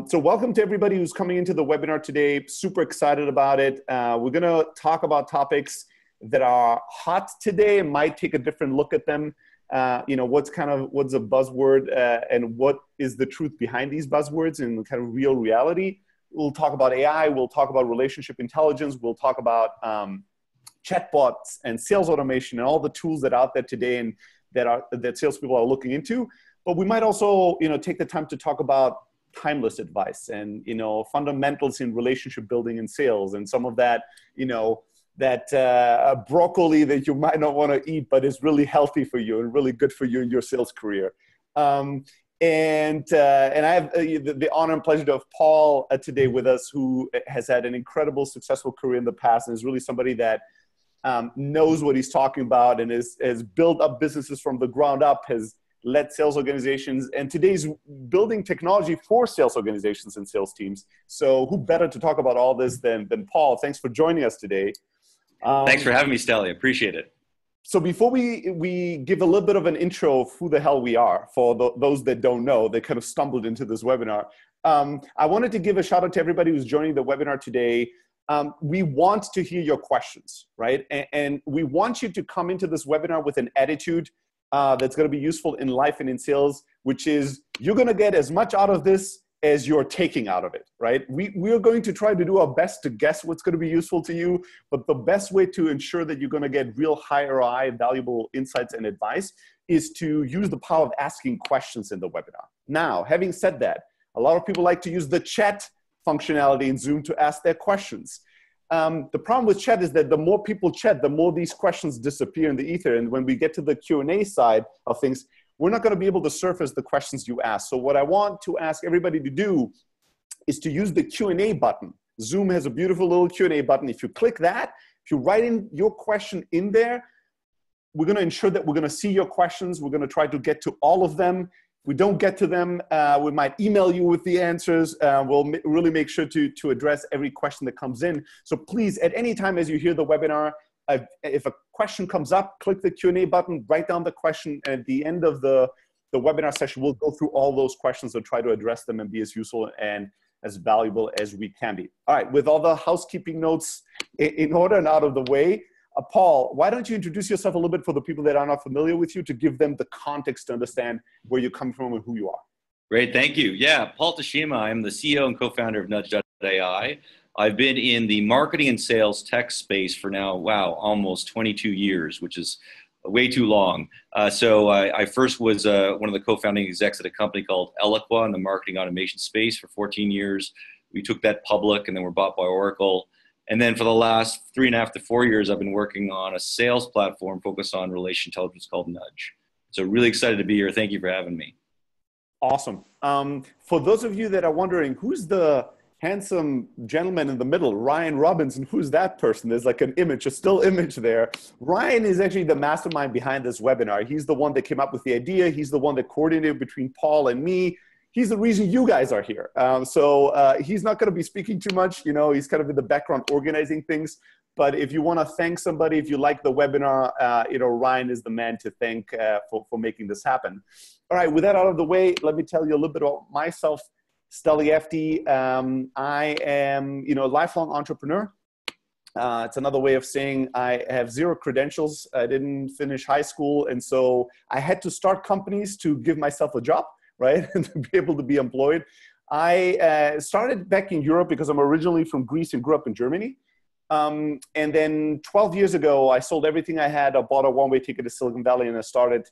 So welcome to everybody who's coming into the webinar today. Super excited about it. We're going to talk about topics that are hot today and might take a different look at them. What's a buzzword and what is the truth behind these buzzwords and kind of real reality. We'll talk about AI. We'll talk about relationship intelligence. We'll talk about chatbots and sales automation and all the tools that are out there today and that salespeople are looking into. But we might also, take the time to talk about timeless advice and, fundamentals in relationship building and sales and some of that, broccoli that you might not want to eat, but is really healthy for you and really good for you in your sales career. And I have the honor and pleasure to have Paul today with us, who has had an incredible, successful career in the past and is really somebody that knows what he's talking about and has built up businesses from the ground up, has led sales organizations, and today's building technology for sales organizations and sales teams. So who better to talk about all this than Paul? Thanks for joining us today. Thanks for having me, Steli. Appreciate it. So before we give a little bit of an intro of who the hell we are, for those that don't know, they kind of stumbled into this webinar. I wanted to give a shout out to everybody who's joining the webinar today. We want to hear your questions, right? And we want you to come into this webinar with an attitude that's going to be useful in life and in sales, which is you're going to get as much out of this as you're taking out of it, right? We're going to try to do our best to guess what's going to be useful to you, but the best way to ensure that you're going to get real high ROI, valuable insights and advice is to use the power of asking questions in the webinar. Now, having said that, a lot of people like to use the chat functionality in Zoom to ask their questions. The problem with chat is that the more people chat, the more these questions disappear in the ether. And when we get to the Q&A side of things, we're not going to be able to surface the questions you ask. So what I want to ask everybody to do is to use the Q&A button. Zoom has a beautiful little Q&A button. If you click that, if you write in your question in there, we're going to ensure that we're going to see your questions. We're going to try to get to all of them. If we don't get to them, we might email you with the answers. We'll really make sure to address every question that comes in. So please, at any time as you hear the webinar, if a question comes up, click the Q&A button, write down the question, and at the end of the webinar session, we'll go through all those questions and try to address them and be as useful and as valuable as we can be. All right, with all the housekeeping notes in order and out of the way, Paul, why don't you introduce yourself a little bit for the people that are not familiar with you, to give them the context to understand where you come from and who you are. Great, thank you. Yeah, Paul Teshima. I'm the CEO and co-founder of Nudge.ai. I've been in the marketing and sales tech space for now, almost 22 years, which is way too long. So I first was one of the co-founding execs at a company called Eloqua in the marketing automation space for 14 years. We took that public and then were bought by Oracle. And then for the last 3.5 to 4 years, I've been working on a sales platform focused on relation intelligence called Nudge. So really excited to be here. Thank you for having me. Awesome. For those of you that are wondering, who's the handsome gentleman in the middle, Ryan Robinson? Who's that person? There's like an image, a still image there. Ryan is actually the mastermind behind this webinar. He's the one that came up with the idea. He's the one that coordinated between Paul and me. He's the reason you guys are here. So he's not going to be speaking too much. He's kind of in the background organizing things. But if you want to thank somebody, if you like the webinar, Ryan is the man to thank for making this happen. All right, with that out of the way, let me tell you a little bit about myself. Steli FD. I am, a lifelong entrepreneur. It's another way of saying I have zero credentials. I didn't finish high school. And so I had to start companies to give myself a job, right? And to be able to be employed. I started back in Europe because I'm originally from Greece and grew up in Germany. And then 12 years ago, I sold everything I had. I bought a one-way ticket to Silicon Valley, and I started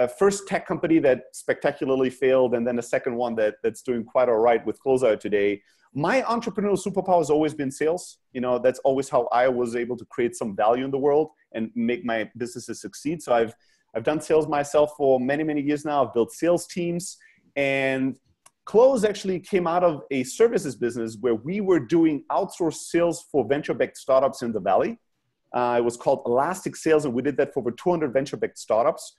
a first tech company that spectacularly failed, and then a second one that's doing quite all right with Closeout today. My entrepreneurial superpower has always been sales. That's always how I was able to create some value in the world and make my businesses succeed. So I've done sales myself for many, many years now. I've built sales teams, and Close actually came out of a services business where we were doing outsourced sales for venture-backed startups in the Valley. It was called Elastic Sales, and we did that for over 200 venture-backed startups.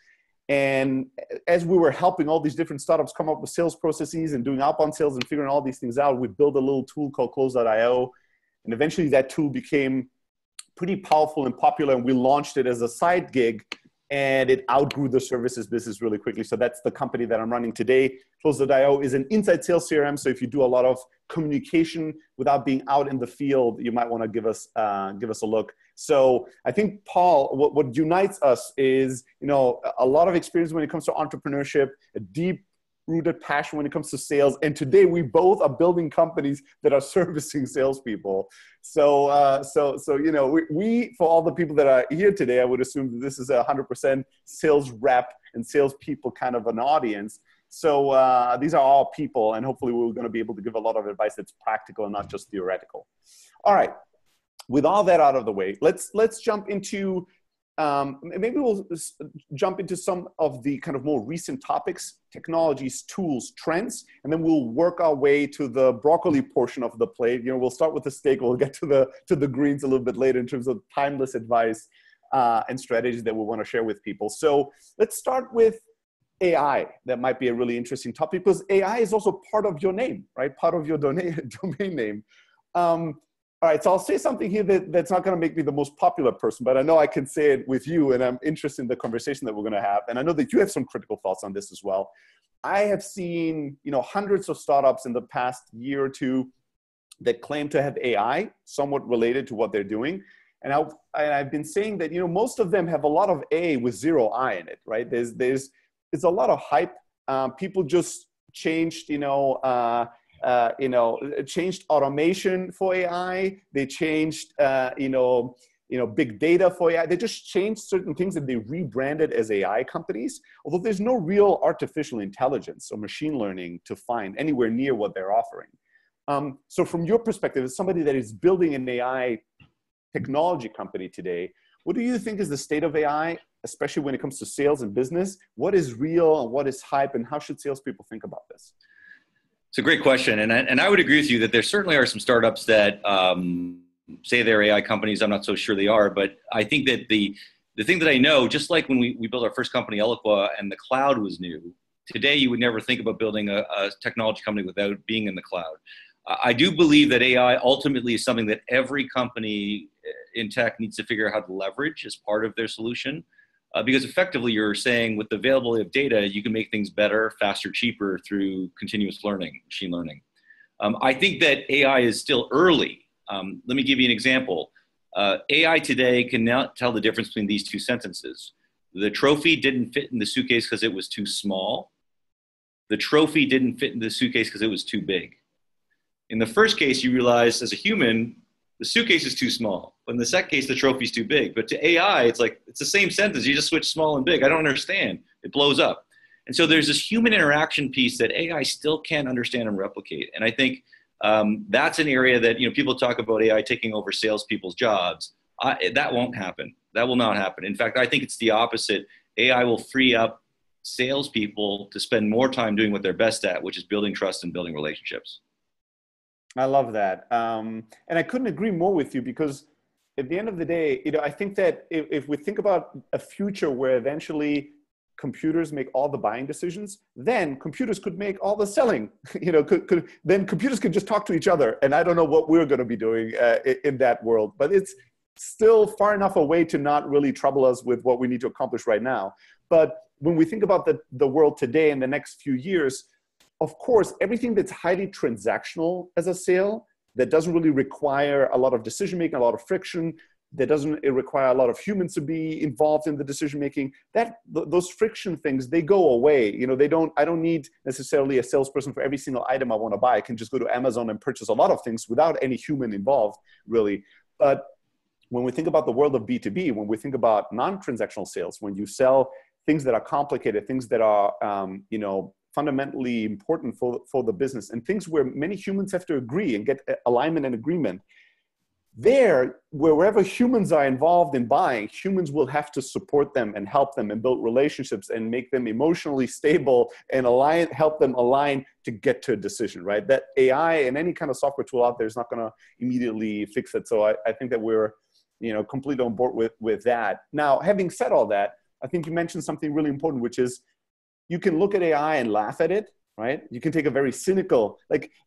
And as we were helping all these different startups come up with sales processes and doing outbound sales and figuring all these things out, we built a little tool called Close.io. And eventually that tool became pretty powerful and popular, and we launched it as a side gig and it outgrew the services business really quickly. So that's the company that I'm running today. Close.io is an inside sales CRM. So if you do a lot of communication without being out in the field, you might want to give us a look. So I think, Paul, what unites us is, a lot of experience when it comes to entrepreneurship, a deep rooted passion when it comes to sales. And today we both are building companies that are servicing salespeople. So, we, for all the people that are here today, I would assume that this is 100% sales rep and salespeople kind of an audience. So these are all people, and hopefully we're going to be able to give a lot of advice that's practical and not just theoretical. All right. With all that out of the way, let's jump into, maybe we'll jump into some of the kind of more recent topics, technologies, tools, trends, and then we'll work our way to the broccoli portion of the plate. We'll start with the steak. We'll get to the greens a little bit later in terms of timeless advice and strategies that we want to share with people. So let's start with AI. That might be a really interesting topic because AI is also part of your name, right? Part of your domain name. All right, so I'll say something here that's not going to make me the most popular person, but I know I can say it with you, and I'm interested in the conversation that we're going to have. And I know that you have some critical thoughts on this as well. I have seen, hundreds of startups in the past year or two that claim to have AI somewhat related to what they're doing. And I've been saying that, most of them have a lot of A with zero I in it, right? There's a lot of hype. People just changed, changed automation for AI. They changed, big data for AI. They just changed certain things and they rebranded as AI companies, although there's no real artificial intelligence or machine learning to find anywhere near what they're offering. So from your perspective, as somebody that is building an AI technology company today, what do you think is the state of AI, especially when it comes to sales and business? What is real and what is hype, and how should salespeople think about this? It's a great question, and I would agree with you that there certainly are some startups that say they're AI companies. I'm not so sure they are, but I think that the thing that I know, just like when we built our first company, Eloqua, and the cloud was new, today you would never think about building a technology company without being in the cloud. I do believe that AI ultimately is something that every company in tech needs to figure out how to leverage as part of their solution. Because effectively you're saying with the availability of data, you can make things better, faster, cheaper through continuous learning, machine learning. I think that AI is still early. Let me give you an example. AI today can now tell the difference between these two sentences. The trophy didn't fit in the suitcase because it was too small. The trophy didn't fit in the suitcase because it was too big. In the first case, you realize as a human, the suitcase is too small. But in the second case, the trophy's too big. But to AI, it's like, it's the same sentence. You just switch small and big. I don't understand. It blows up. And so there's this human interaction piece that AI still can't understand and replicate. And I think that's an area that, people talk about AI taking over salespeople's jobs. That won't happen. That will not happen. In fact, I think it's the opposite. AI will free up salespeople to spend more time doing what they're best at, which is building trust and building relationships. I love that. And I couldn't agree more with you because at the end of the day, I think that if we think about a future where eventually computers make all the buying decisions, then computers could make all the selling, then computers could just talk to each other. And I don't know what we're going to be doing in that world, but it's still far enough away to not really trouble us with what we need to accomplish right now. But when we think about the world today in the next few years, of course, everything that's highly transactional as a sale, that doesn't really require a lot of decision-making, a lot of friction, that doesn't require a lot of humans to be involved in the decision-making, those friction things, they go away. I don't need necessarily a salesperson for every single item I want to buy. I can just go to Amazon and purchase a lot of things without any human involved, really. But when we think about the world of B2B, when we think about non-transactional sales, when you sell things that are complicated, things that are, fundamentally important for the business, and things where many humans have to agree and get alignment and agreement, wherever humans are involved in buying, humans will have to support them and help them and build relationships and make them emotionally stable and help them align to get to a decision, right? That AI and any kind of software tool out there is not going to immediately fix it. So I think that we're, completely on board with that. Now, having said all that, I think you mentioned something really important, which is you can look at AI and laugh at it, right? You can take a very cynical,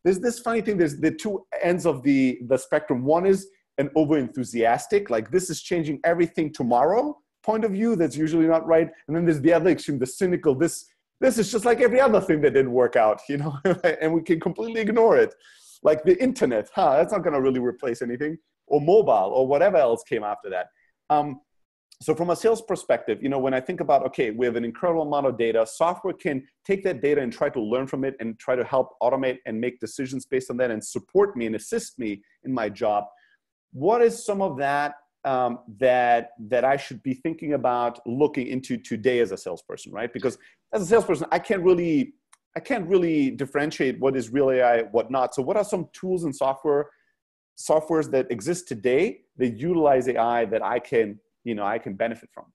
there's this funny thing, there's the two ends of the spectrum. One is an over-enthusiastic, this is changing everything tomorrow. point of view that's usually not right. And then there's the other extreme, the cynical, this is just like every other thing that didn't work out, you know, and we can completely ignore it. Like the internet, that's not going to really replace anything, or mobile, or whatever else came after that. So from a sales perspective, you know, when I think about, okay, we have an incredible amount of data, software can take that data and try to learn from it and try to help automate and make decisions based on that and support me and assist me in my job. What is some of that that I should be thinking about looking into today as a salesperson, right? Because as a salesperson, I can't really differentiate what is real AI, what not. So what are some tools and softwares that exist today that utilize AI that I can benefit from?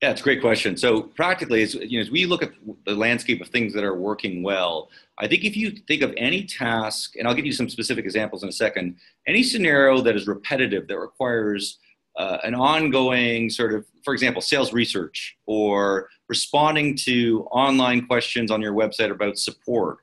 Yeah, it's a great question. So practically, as we look at the landscape of things that are working well, I think if you think of any task, and I'll give you some specific examples in a second, any scenario that is repetitive, that requires an ongoing sort of, for example, sales research, or responding to online questions on your website about support,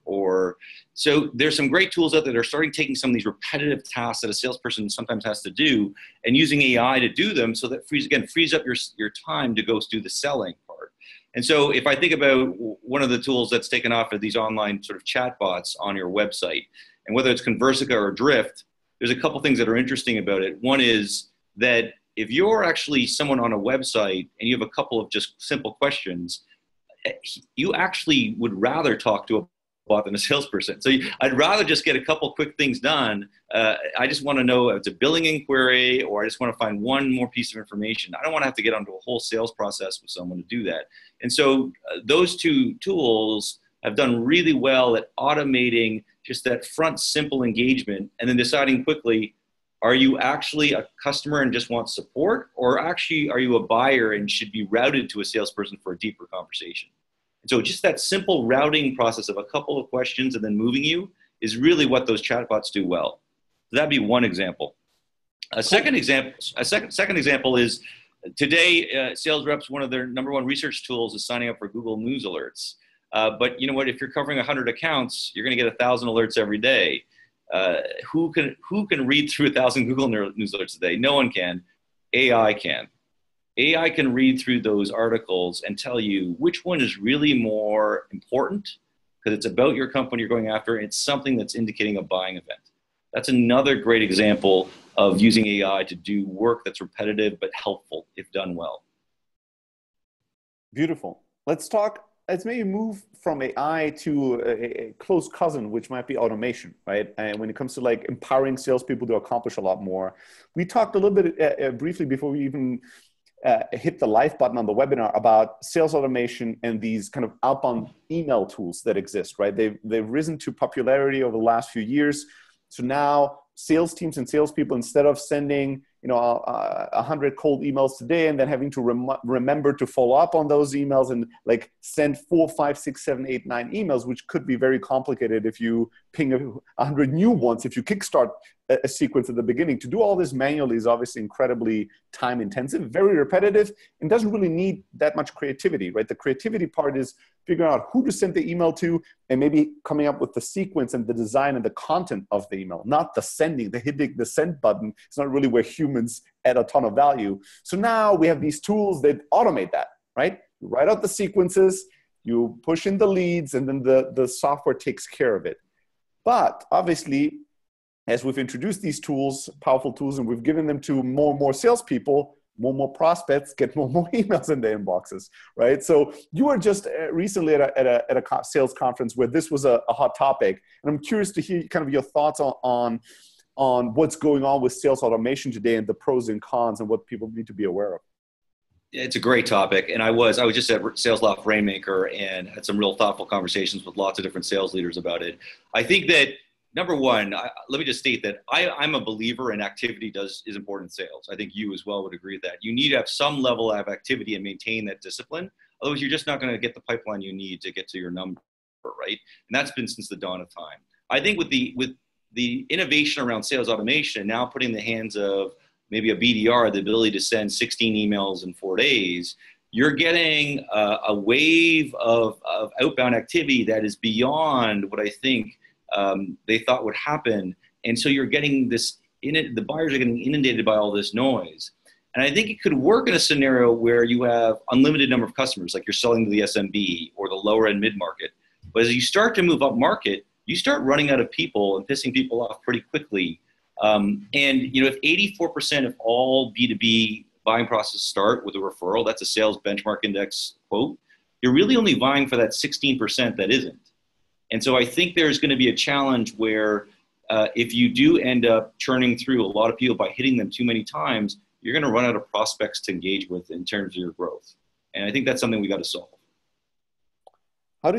so there's some great tools out there that are starting taking some of these repetitive tasks that a salesperson sometimes has to do and using AI to do them, so that frees up your time to go do the selling part. And so if I think about one of the tools that's taken off are these online sort of chatbots on your website, and whether it's Conversica or Drift, there's a couple things that are interesting about it. One is that if you're actually someone on a website and you have a couple of just simple questions, you actually would rather talk to a bot than a salesperson. So I'd rather just get a couple quick things done. I just want to know if it's a billing inquiry, or I just want to find one more piece of information. I don't want to have to get onto a whole sales process with someone to do that. And so those two tools have done really well at automating just that front simple engagement, and then deciding quickly, are you actually a customer and just want support, or actually are you a buyer and should be routed to a salesperson for a deeper conversation? And so just that simple routing process of a couple of questions and then moving you is really what those chatbots do well. So that'd be one example. A second example is today, sales reps, one of their number one research tools is signing up for Google News alerts. But you know what? If you're covering 100 accounts, you're going to get 1,000 alerts every day. Who can read through 1,000 Google News alerts today? No one can. AI can. AI can read through those articles and tell you which one is really more important, because it's about your company you're going after, and it's something that's indicating a buying event. That's another great example of using AI to do work that's repetitive but helpful if done well. Beautiful. Let's maybe move from AI to a close cousin, which might be automation, right? And when it comes to like empowering salespeople to accomplish a lot more. We talked a little bit briefly before we even hit the live button on the webinar about sales automation and these kind of outbound email tools that exist, right? They've risen to popularity over the last few years. So now sales teams and salespeople, instead of sending 100 cold emails today and then having to remember to follow up on those emails and like send 4, 5, 6, 7, 8, 9 emails, which could be very complicated if you ping 100 new ones, if you kickstart a sequence at the beginning. To do all this manually is obviously incredibly time intensive, very repetitive, and doesn't really need that much creativity, right? The creativity part is figuring out who to send the email to and maybe coming up with the sequence and the design and the content of the email, not the sending, hitting the send button. It's not really where humans add a ton of value. So now we have these tools that automate that, right? You write out the sequences, you push in the leads, and then the software takes care of it. But obviously, as we've introduced these tools, powerful tools, and we've given them to more and more salespeople, more and more prospects get more and more emails in their inboxes, right? So you were just recently at a sales conference where this was a hot topic. And I'm curious to hear kind of your thoughts on what's going on with sales automation today and the pros and cons and what people need to be aware of. It's a great topic. And I was just at Sales Loft Rainmaker and had some real thoughtful conversations with lots of different sales leaders about it. I think that number one, let me just state that I'm a believer in activity is important in sales. I think you as well would agree with that. You need to have some level of activity and maintain that discipline. Otherwise, you're just not going to get the pipeline you need to get to your number, right? And that's been since the dawn of time. I think with the innovation around sales automation, now putting in the hands of maybe a BDR, the ability to send 16 emails in 4 days, you're getting a wave of outbound activity that is beyond what I think they thought would happen. And so you're getting this, the buyers are getting inundated by all this noise. And I think it could work in a scenario where you have unlimited number of customers, like you're selling to the SMB or the lower end mid-market. But as you start to move up market, you start running out of people and pissing people off pretty quickly. And if 84% of all B2B buying processes start with a referral, that's a sales benchmark index quote, you're really only vying for that 16% that isn't. And so I think there's going to be a challenge where if you do end up churning through a lot of people by hitting them too many times, you're going to run out of prospects to engage with in terms of your growth. And I think that's something we got to solve. How do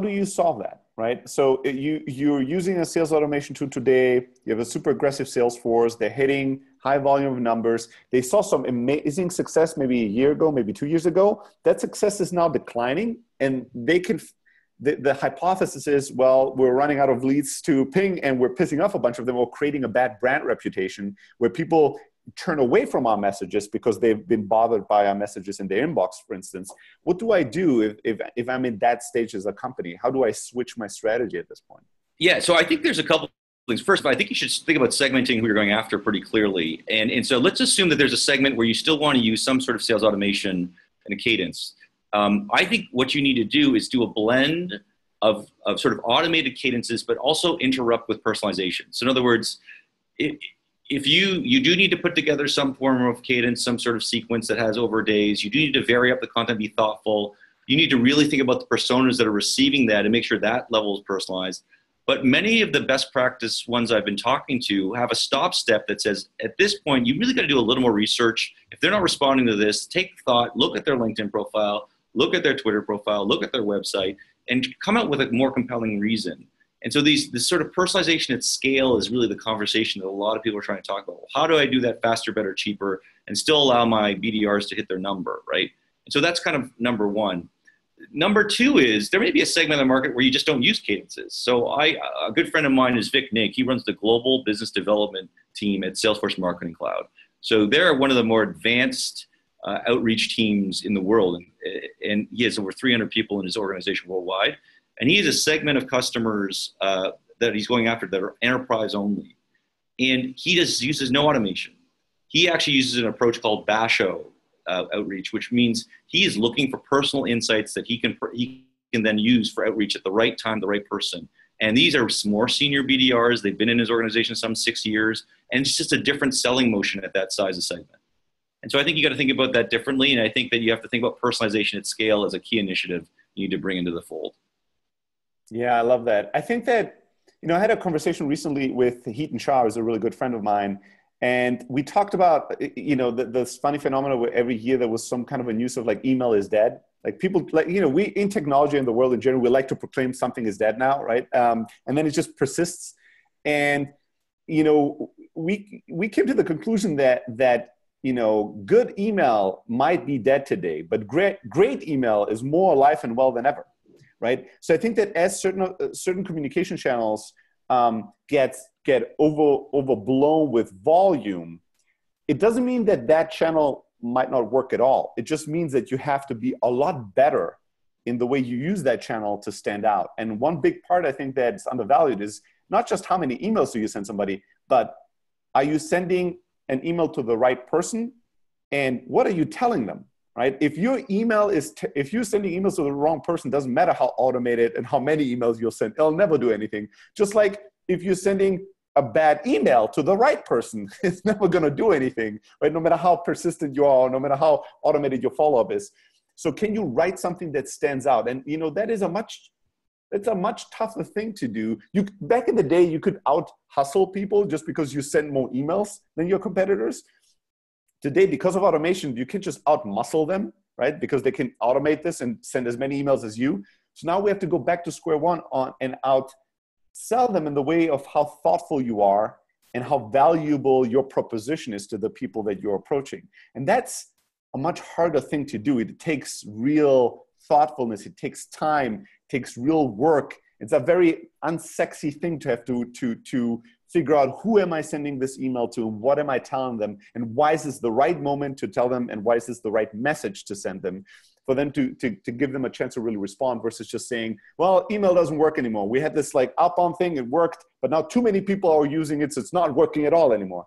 you solve that, right? So you're using a sales automation tool today. You have a super aggressive sales force. They're hitting high volume of numbers. They saw some amazing success maybe a year ago, maybe 2 years ago. That success is now declining, and the hypothesis is, well, we're running out of leads to ping and we're pissing off a bunch of them, or creating a bad brand reputation where people turn away from our messages because they've been bothered by our messages in their inbox, for instance. What do I do if I'm in that stage as a company? How do I switch my strategy at this point? Yeah, so I think there's a couple things. First of all, I think you should think about segmenting who you're going after pretty clearly. And so let's assume that there's a segment where you still want to use some sort of sales automation and a cadence. I think what you need to do is do a blend of sort of automated cadences, but also interrupt with personalization. So in other words, if you do need to put together some form of cadence, some sort of sequence that has over days, you do need to vary up the content, be thoughtful. You need to really think about the personas that are receiving that and make sure that level is personalized. But many of the best practice ones I've been talking to have a stop step that says, at this point, you really got to do a little more research. If they're not responding to this, take thought, look at their LinkedIn profile, look at their Twitter profile, look at their website, and come out with a more compelling reason. And so this sort of personalization at scale is really the conversation that a lot of people are trying to talk about. How do I do that faster, better, cheaper, and still allow my BDRs to hit their number, right? And so that's kind of number one. Number two is there may be a segment of the market where you just don't use cadences. So a good friend of mine is Vic Nick. He runs the global business development team at Salesforce Marketing Cloud. So they're one of the more advanced outreach teams in the world. And he has over 300 people in his organization worldwide. And he has a segment of customers that he's going after that are enterprise only. And he just uses no automation. He actually uses an approach called Basho outreach, which means he is looking for personal insights that he can then use for outreach at the right time, the right person. And these are more senior BDRs. They've been in his organization some 6 years. And it's just a different selling motion at that size of segment. And so I think you got to think about that differently. And I think that you have to think about personalization at scale as a key initiative you need to bring into the fold. Yeah, I love that. I think that, I had a conversation recently with Heaton Shah, who's a really good friend of mine. And we talked about, this funny phenomenon where every year there was some kind of a news of like email is dead. Like people, we in technology in the world in general, we like to proclaim something is dead now, right? And then it just persists. And, we came to the conclusion that good email might be dead today, but great email is more alive and well than ever. Right. So I think that as certain communication channels get overblown with volume, it doesn't mean that channel might not work at all. It just means that you have to be a lot better in the way you use that channel to stand out. And one big part I think that's undervalued is not just how many emails do you send somebody, but are you sending an email to the right person? And what are you telling them? Right? If your email if you're sending emails to the wrong person, doesn't matter how automated and how many emails you'll send, it'll never do anything. Just like if you're sending a bad email to the right person, it's never going to do anything, right? No matter how persistent you are, no matter how automated your follow-up is. So can you write something that stands out? And it's a much tougher thing to do. Back in the day, you could out hustle people just because you send more emails than your competitors. Today, because of automation, you can just out-muscle them, right? Because they can automate this and send as many emails as you. So now we have to go back to square one and out-sell them in the way of how thoughtful you are and how valuable your proposition is to the people that you're approaching. And that's a much harder thing to do. It takes real thoughtfulness. It takes time. It takes real work. It's a very unsexy thing to have to figure out who am I sending this email to, what am I telling them, and why is this the right moment to tell them, and why is this the right message to send them, for them to give them a chance to really respond versus just saying, well, email doesn't work anymore. We had this like outbound thing, it worked, but now too many people are using it, so it's not working at all anymore.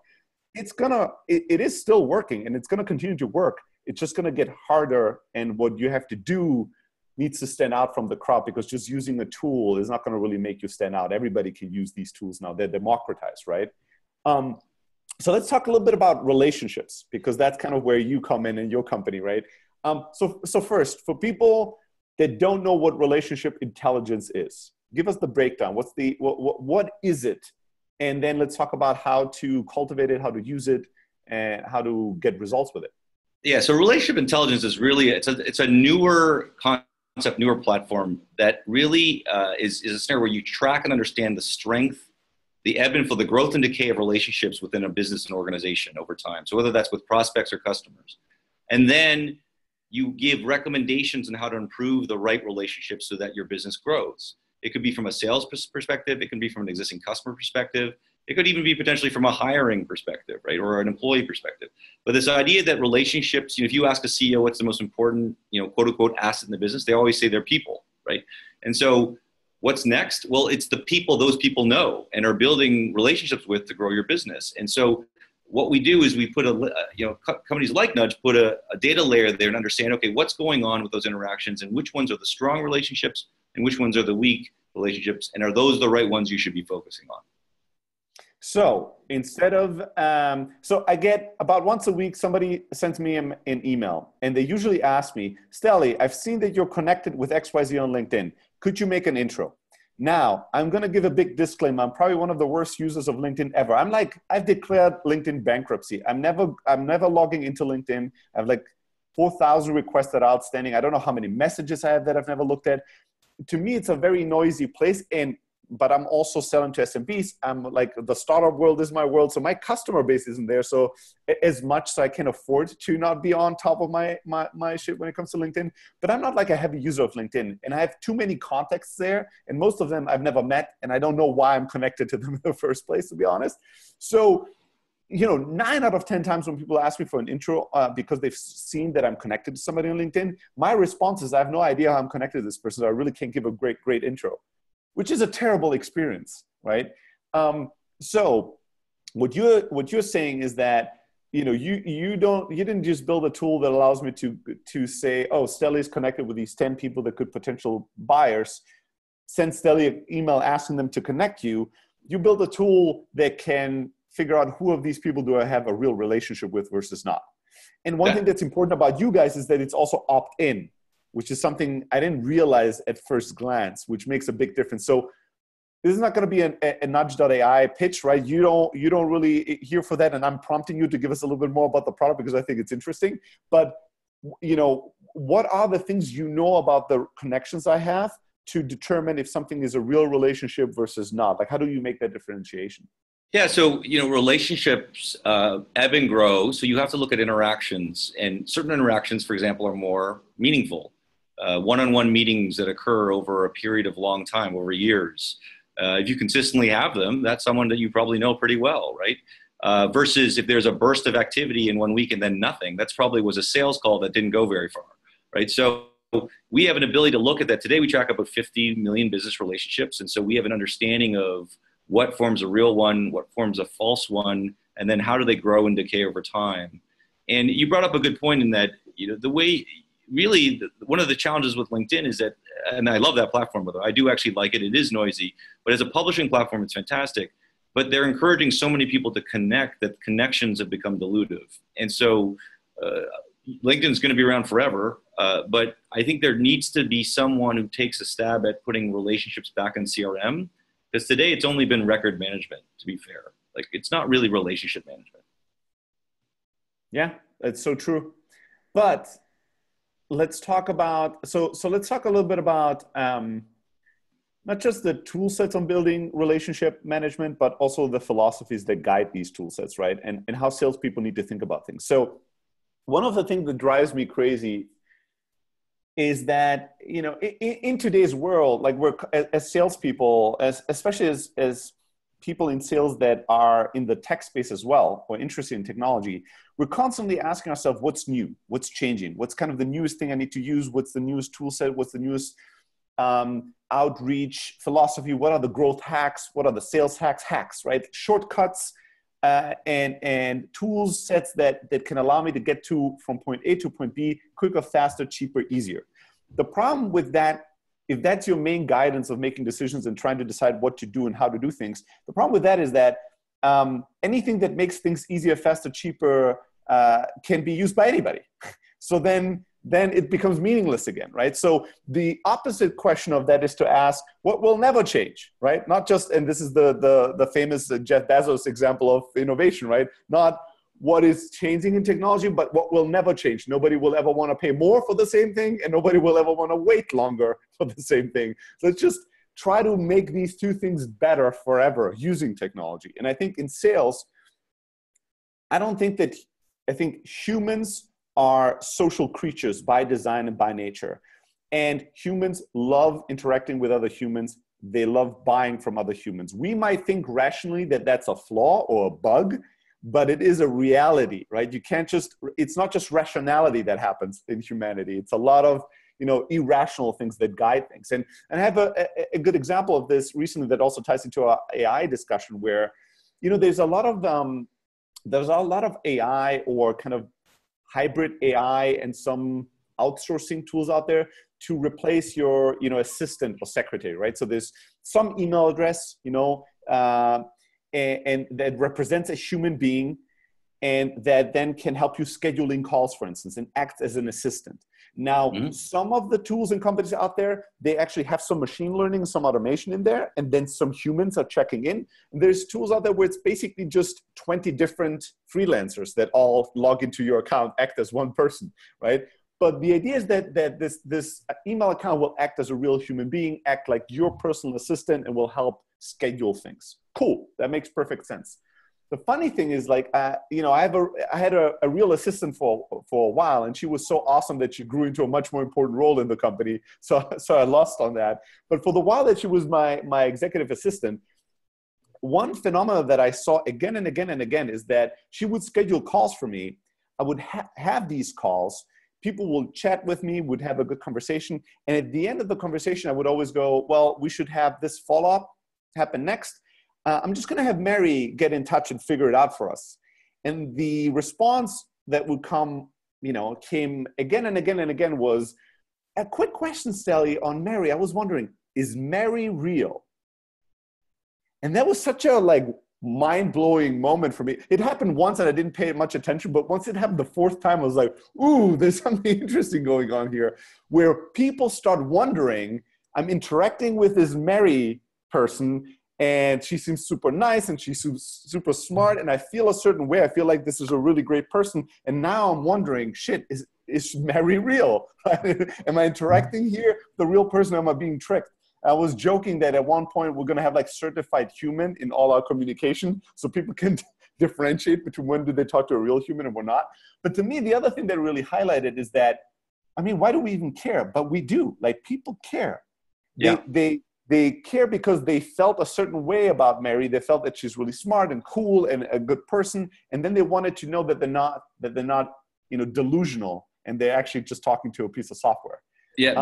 it is still working, and it's gonna continue to work. It's just gonna get harder, and what you have to do needs to stand out from the crowd, because just using a tool is not gonna really make you stand out. Everybody can use these tools now. They're democratized, right? So let's talk a little bit about relationships, because that's kind of where you come in your company, right? So first, for people that don't know what relationship intelligence is, give us the breakdown. What is it? And then let's talk about how to cultivate it, how to use it, and how to get results with it. Yeah, so relationship intelligence is really, it's a newer concept, newer platform that really is a scenario where you track and understand the strength, the ebb and flow, the growth and decay of relationships within a business and organization over time. So whether that's with prospects or customers. And then you give recommendations on how to improve the right relationships so that your business grows. It could be from a sales perspective. It can be from an existing customer perspective. It could even be potentially from a hiring perspective, right? Or an employee perspective. But this idea that relationships, if you ask a CEO what's the most important, quote unquote, asset in the business, they always say they're people, right? And so what's next? Well, it's the people those people know and are building relationships with to grow your business. And so what we do is we put companies like Nudge put a data layer there and understand, okay, what's going on with those interactions and which ones are the strong relationships and which ones are the weak relationships, and are those the right ones you should be focusing on? So instead of, so I get about once a week, somebody sends me an email, and they usually ask me, Steli, I've seen that you're connected with XYZ on LinkedIn. Could you make an intro? Now, I'm going to give a big disclaimer. I'm probably one of the worst users of LinkedIn ever. I've declared LinkedIn bankruptcy. I'm never logging into LinkedIn. I have like 4,000 requests that are outstanding. I don't know how many messages I have that I've never looked at. To me, it's a very noisy place. But I'm also selling to SMBs. I'm like, the startup world is my world. So my customer base isn't there. So as much so I can afford to not be on top of my shit when it comes to LinkedIn. But I'm not like a heavy user of LinkedIn. And I have too many contacts there. And most of them I've never met. And I don't know why I'm connected to them in the first place, to be honest. So, 9 out of 10 times when people ask me for an intro because they've seen that I'm connected to somebody on LinkedIn, my response is, I have no idea how I'm connected to this person. So I really can't give a great intro, which is a terrible experience, right? So what you're saying is that, you didn't just build a tool that allows me to say, oh, Steli is connected with these 10 people that could potential buyers. Send Steli an email asking them to connect you. You build a tool that can figure out who of these people do I have a real relationship with versus not. And one thing that's important about you guys is that it's also opt-in, which is something I didn't realize at first glance, which makes a big difference. So this is not going to be a Nudge.ai pitch, right? You don't really here for that, and I'm prompting you to give us a little bit more about the product because I think it's interesting. But what are the things about the connections I have to determine if something is a real relationship versus not? Like, how do you make that differentiation? Yeah, so relationships ebb and grow. So you have to look at interactions, and certain interactions, for example, are more meaningful. One-on-one meetings that occur over a period of long time, over years. If you consistently have them, that's someone that you probably know pretty well, right? Versus if there's a burst of activity in 1 week and then nothing, that's probably was a sales call that didn't go very far, right? So we have an ability to look at that. Today we track about 50 million business relationships, and so we have an understanding of what forms a real one, what forms a false one, and then how do they grow and decay over time. And you brought up a good point in that, the way really one of the challenges with LinkedIn is that, and I love that platform, by the way, I do actually like it. It is noisy, but as a publishing platform, it's fantastic. But they're encouraging so many people to connect that connections have become dilutive. And so LinkedIn is going to be around forever, but I think there needs to be someone who takes a stab at putting relationships back in CRM. Because today it's only been record management, to be fair. Like, it's not really relationship management. Yeah, that's so true. But let's talk about, so let's talk a little bit about not just the tool sets on building relationship management, but also the philosophies that guide these tool sets, right? And how salespeople need to think about things. So one of the things that drives me crazy is that, in today's world, like we're as salespeople, especially as people in sales that are in the tech space as well, or interested in technology, we're constantly asking ourselves, what's new? What's changing? What's kind of the newest thing I need to use? What's the newest tool set? What's the newest outreach philosophy? What are the growth hacks? What are the sales hacks, right? Shortcuts, and tool sets that can allow me to get from point A to point B quicker, faster, cheaper, easier. The problem with that, if that's your main guidance of making decisions and trying to decide what to do and how to do things, the problem with that is that anything that makes things easier, faster, cheaper can be used by anybody. So then it becomes meaningless again, right? So the opposite question of that is to ask, what will never change, right? Not just, and this is the famous Jeff Bezos example of innovation, right? Not what is changing in technology, but what will never change. Nobody will ever want to pay more for the same thing, and nobody will ever want to wait longer for the same thing. So let's just try to make these two things better forever using technology. And I think in sales, I think humans are social creatures by design and by nature. And humans love interacting with other humans. They love buying from other humans. We might think rationally that that's a flaw or a bug, but it is a reality, right? It's not just rationality that happens in humanity. It's a lot of, irrational things that guide things. And I have a good example of this recently that also ties into our AI discussion where, there's a lot of AI or kind of hybrid AI and some outsourcing tools out there to replace your, assistant or secretary, right? So there's some email address, and that represents a human being and that then can help you scheduling calls, for instance, and act as an assistant. Now, some of the tools and companies out there, they actually have some machine learning, some automation in there, and then some humans are checking in. And there's tools out there where it's basically just 20 different freelancers that all log into your account, act as one person, right? But the idea is that this email account will act as a real human being, act like your personal assistant, and will help schedule things. Cool, that makes perfect sense. The funny thing is, I had a real assistant for a while, and she was so awesome that she grew into a much more important role in the company. So I lost on that. But for the while that she was my executive assistant, one phenomenon that I saw again and again and again is that she would schedule calls for me. I would have these calls. People will chat with me, would have a good conversation. And at the end of the conversation, I would always go, well, we should have this follow-up happen next. I'm just going to have Mary get in touch and figure it out for us. And the response that would come, came again and again and again was, a quick question, Steli, on Mary. I was wondering, is Mary real? And that was such a mind-blowing moment for me. It happened once and I didn't pay much attention, but once it happened the fourth time, I was like, ooh, there's something interesting going on here, where people start wondering, I'm interacting with this Mary person, and she seems super nice and she's super smart, and I feel a certain way. I feel like this is a really great person. And now I'm wondering, shit, is Mary real? Am I interacting here? The real person? Am I being tricked? I was joking that at one point we're going to have certified human in all our communication, so people can differentiate between when do they talk to a real human and when not. But to me, the other thing that really highlighted is that, why do we even care? But we do. People care. Yeah. They care because they felt a certain way about Mary. They felt that she's really smart and cool and a good person. And then they wanted to know that they're not delusional, and they're actually just talking to a piece of software. Yeah,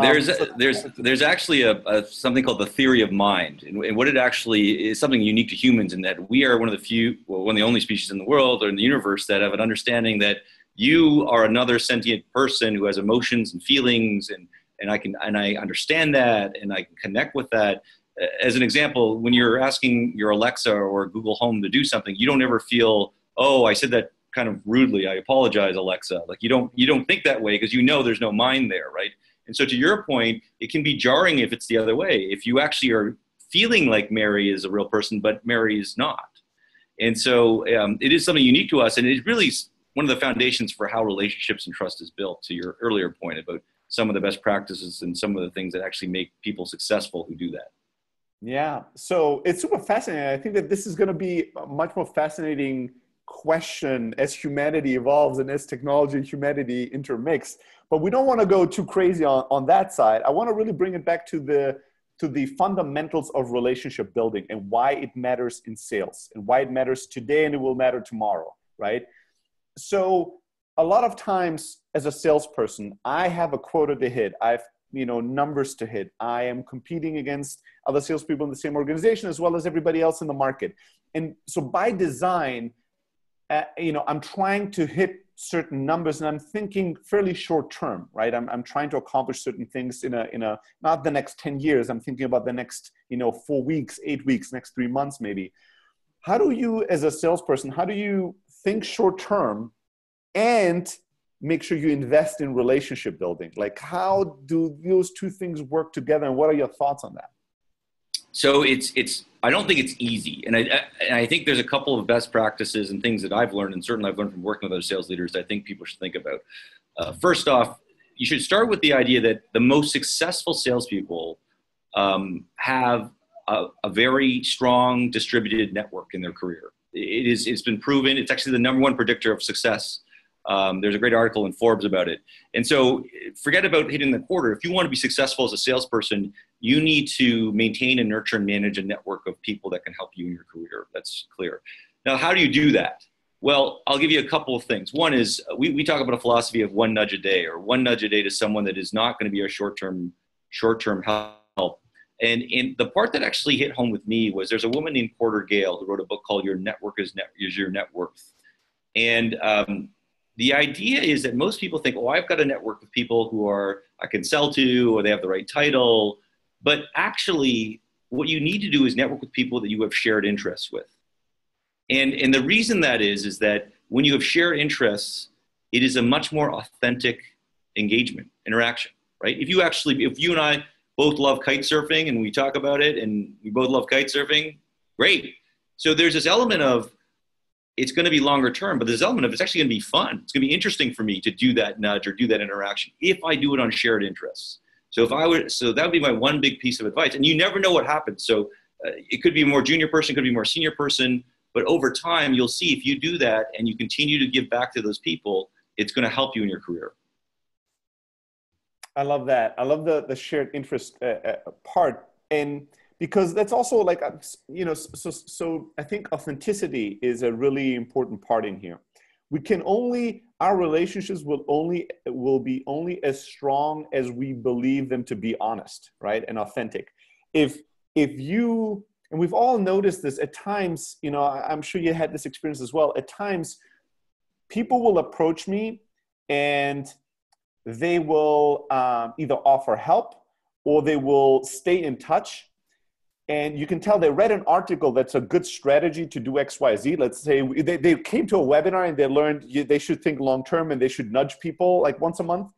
there's actually something called the theory of mind, and what it actually is, something unique to humans, in that we are one of the only species in the world or in the universe that have an understanding that you are another sentient person who has emotions and feelings, and I understand that, and I can connect with that. As an example, when you're asking your Alexa or Google Home to do something, you don't ever feel, oh, I said that kind of rudely. I apologize, Alexa. You don't think that way because there's no mind there, right? And so to your point, it can be jarring if it's the other way. If you actually are feeling like Mary is a real person, but Mary is not. And so it is something unique to us, and it's really one of the foundations for how relationships and trust is built, to your earlier point about some of the best practices and some of the things that actually make people successful who do that. Yeah, so it's super fascinating. I think that this is going to be a much more fascinating question as humanity evolves and as technology and humanity intermix. But we don't want to go too crazy on that side. I want to really bring it back to the fundamentals of relationship building and why it matters in sales and why it matters today and it will matter tomorrow, right? So a lot of times as a salesperson, I have a quota to hit. I've numbers to hit. I am competing against other salespeople in the same organization as well as everybody else in the market. And so by design, I'm trying to hit certain numbers and I'm thinking fairly short term, right? I'm trying to accomplish certain things in a not the next 10 years. I'm thinking about the next, 4 weeks, 8 weeks, next 3 months, maybe. How do you, as a salesperson, how do you think short term and make sure you invest in relationship building? Like, how do those two things work together? And what are your thoughts on that? So I don't think it's easy. And I think there's a couple of best practices and things that I've learned, and certainly I've learned from working with other sales leaders that I think people should think about. First off, you should start with the idea that the most successful salespeople have a very strong distributed network in their career. It's been proven. It's actually the number one predictor of success. There's a great article in Forbes about it. And so forget about hitting the quarter. If you want to be successful as a salesperson, you need to maintain and nurture and manage a network of people that can help you in your career. That's clear. Now, how do you do that? Well, I'll give you a couple of things. One is we talk about a philosophy of one nudge a day, or one nudge a day to someone that is not going to be a short-term help. And the part that actually hit home with me was there's a woman named Porter Gale who wrote a book called Your Network is Your Net Worth. And the idea is that most people think, oh, I've got a network of people who I can sell to, or they have the right title. But actually, what you need to do is network with people that you have shared interests with. And the reason that is that when you have shared interests, it is a much more authentic engagement, interaction, right? If you and I both love kite surfing and we talk about it and we both love kite surfing, great. So there's this element of, it's going to be longer term, but there's an element of it's actually going to be fun. It's going to be interesting for me to do that nudge or do that interaction if I do it on shared interests. So that would be my one big piece of advice. And you never know what happens. So it could be a more junior person, could be a more senior person, but over time you'll see if you do that and you continue to give back to those people, it's going to help you in your career. I love that. I love the shared interest part. And because that's also like, so I think authenticity is a really important part in here. Our relationships will be only as strong as we believe them to be honest, right? And authentic. And we've all noticed this at times, I'm sure you had this experience as well. At times, people will approach me and they will either offer help or they will stay in touch. And you can tell they read an article that's a good strategy to do X, Y, Z. Let's say they came to a webinar and they learned they should think long-term and they should nudge people like once a month.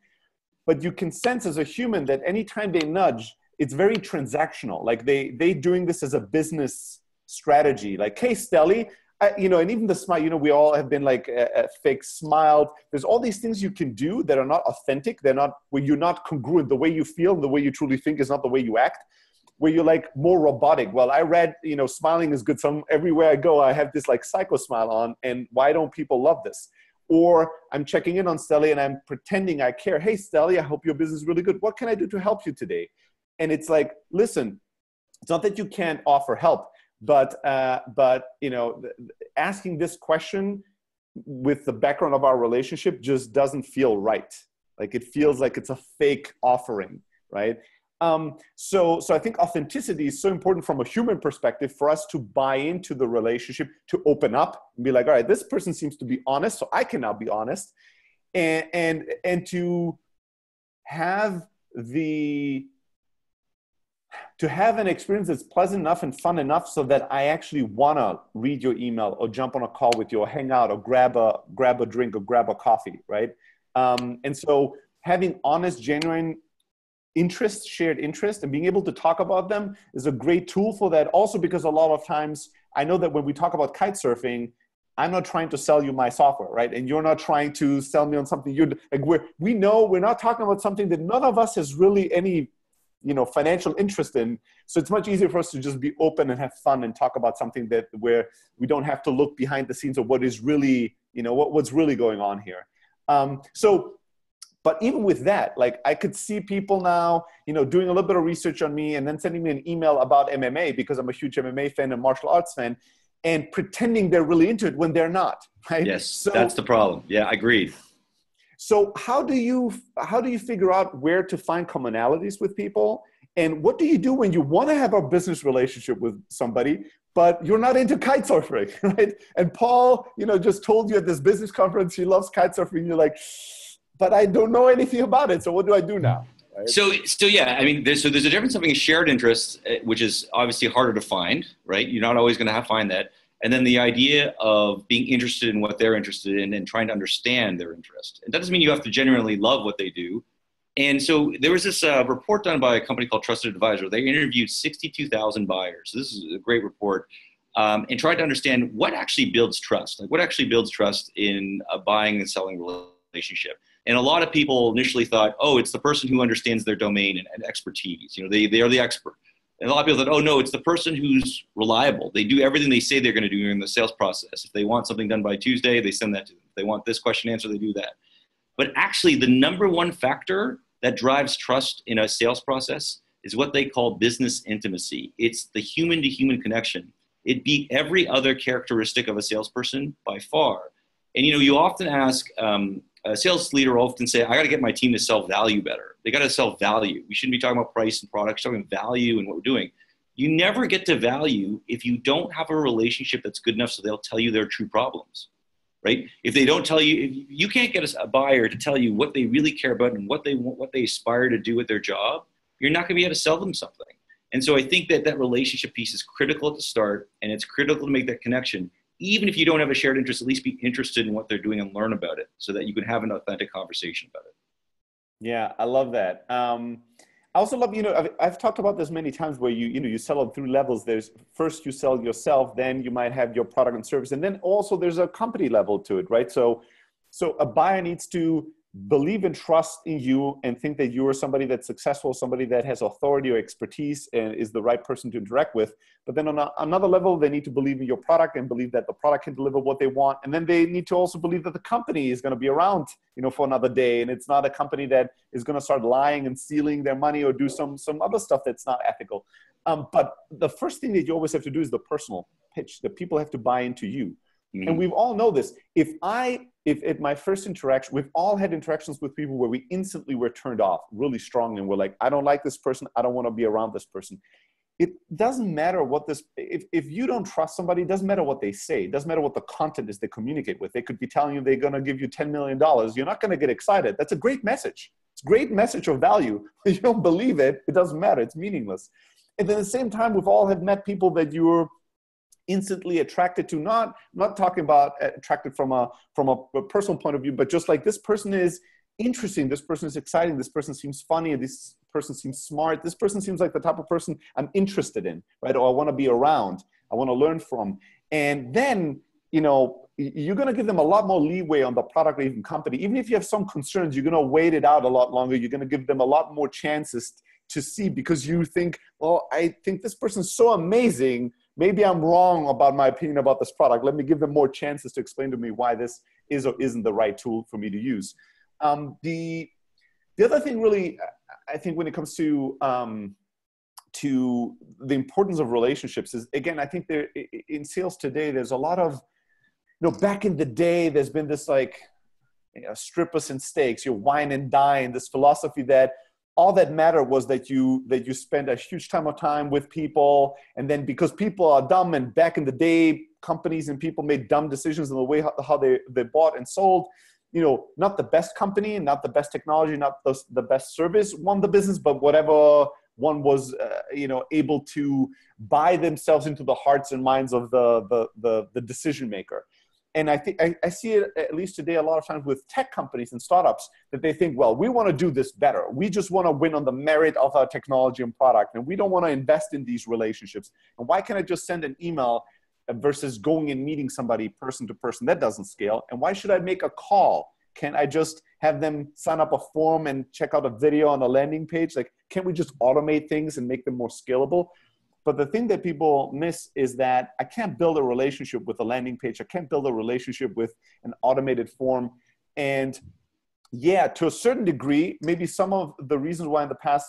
But you can sense as a human that anytime they nudge, it's very transactional. Like they doing this as a business strategy. Like, hey, Steli, and even the smile, we all have been like a fake smiled. There's all these things you can do that are not authentic. They're not, where you're not congruent. The way you feel, the way you truly think is not the way you act. Where you're like more robotic. Well, I read, smiling is good. So everywhere I go, I have this like psycho smile on, and why don't people love this? Or I'm checking in on Steli and I'm pretending I care. Hey, Steli, I hope your business is really good. What can I do to help you today? And it's like, listen, it's not that you can't offer help, but asking this question with the background of our relationship just doesn't feel right. Like it feels like it's a fake offering, right? So I think authenticity is so important from a human perspective for us to buy into the relationship, to open up and be like, all right, this person seems to be honest, so I can now be honest, and to have an experience that's pleasant enough and fun enough so that I actually want to read your email or jump on a call with you or hang out or grab a drink or grab a coffee, right? And so having honest, genuine shared interest and being able to talk about them is a great tool for that. Also, because a lot of times I know that when we talk about kite surfing, I'm not trying to sell you my software, right? And you're not trying to sell me on something we know we're not talking about something that none of us has really any, financial interest in. So it's much easier for us to just be open and have fun and talk about something where we don't have to look behind the scenes of what is really, what's really going on here. But even with that, like I could see people now, doing a little bit of research on me and then sending me an email about MMA because I'm a huge MMA fan and martial arts fan, and pretending they're really into it when they're not, right? Yes, so, that's the problem. Yeah, agreed. So how do you figure out where to find commonalities with people? And what do you do when you want to have a business relationship with somebody, but you're not into kite surfing, right? And Paul, just told you at this business conference he loves kite surfing. You're like, but I don't know anything about it. So what do I do now? Right? So yeah, I mean, there's a difference between a shared interest, which is obviously harder to find, right? You're not always going to find that. And then the idea of being interested in what they're interested in and trying to understand their interest. And that doesn't mean you have to genuinely love what they do. And so there was this report done by a company called Trusted Advisor. They interviewed 62,000 buyers. So this is a great report. And tried to understand what actually builds trust. Like what actually builds trust in a buying and selling relationship. And a lot of people initially thought, oh, it's the person who understands their domain and expertise. They are the expert. And a lot of people thought, oh, no, it's the person who's reliable. They do everything they say they're going to do in the sales process. If they want something done by Tuesday, they send that to them. If they want this question answered, they do that. But actually, the number one factor that drives trust in a sales process is what they call business intimacy. It's the human-to-human connection. It beat every other characteristic of a salesperson by far. And, you often ask, a sales leader will often say, I got to get my team to sell value better. They got to sell value. We shouldn't be talking about price and products, talking about value and what we're doing. You never get to value if you don't have a relationship that's good enough so they'll tell you their true problems, right? If they don't tell you, if you can't get a buyer to tell you what they really care about and what they want, what they aspire to do with their job, you're not going to be able to sell them something. And so I think that relationship piece is critical at the start, and it's critical to make that connection. Even if you don't have a shared interest, at least be interested in what they're doing and learn about it so that you can have an authentic conversation about it. Yeah, I love that. I also love, I've talked about this many times where you sell on 3 levels. There's first you sell yourself, then you might have your product and service. And then also there's a company level to it, right? So a buyer needs to believe and trust in you and think that you are somebody that's successful, somebody that has authority or expertise and is the right person to interact with. But then on another level, they need to believe in your product and believe that the product can deliver what they want. And then they need to also believe that the company is going to be around, for another day. And it's not a company that is going to start lying and stealing their money or do some other stuff that's not ethical. But the first thing that you always have to do is the personal pitch. The people have to buy into you. Mm-hmm. And we've all know this. If at my first interaction, we've all had interactions with people where we instantly were turned off really strongly. And we're like, I don't like this person. I don't want to be around this person. It doesn't matter what if you don't trust somebody, it doesn't matter what they say. It doesn't matter what the content is they communicate with. They could be telling you they're going to give you $10 million. You're not going to get excited. That's a great message. It's a great message of value. If you don't believe it, it doesn't matter. It's meaningless. And then at the same time, we've all have met people that you're instantly attracted to, not talking about attracted from a personal point of view, but just like this person is interesting, this person is exciting, this person seems funny, this person seems smart, this person seems like the type of person I'm interested in, right? Or I want to be around, I want to learn from. And then, you're going to give them a lot more leeway on the product or even company. Even if you have some concerns, you're going to wait it out a lot longer. You're going to give them a lot more chances to see, because you think, well, I think this person is so amazing. Maybe I'm wrong about my opinion about this product. Let me give them more chances to explain to me why this is or isn't the right tool for me to use. The other thing really, I think when it comes to the importance of relationships is, again, I think there in sales today, there's a lot of, back in the day, there's been this strip us and steaks, you wine and dine, this philosophy that all that mattered was that you spend a huge time with people. And then because people are dumb, and back in the day, companies and people made dumb decisions in the way how they bought and sold, not the best company, not the best technology, not the best service won the business, but whatever one was, able to buy themselves into the hearts and minds of the decision maker. And I think I see it, at least today, a lot of times with tech companies and startups, that they think, well, we want to do this better. We just want to win on the merit of our technology and product. And we don't want to invest in these relationships. And why can't I just send an email versus going and meeting somebody person to person? That doesn't scale. And why should I make a call? Can't I just have them sign up a form and check out a video on a landing page? Like, can't we just automate things and make them more scalable? But the thing that people miss is that I can't build a relationship with a landing page. I can't build a relationship with an automated form. And yeah, to a certain degree, maybe some of the reasons why in the past,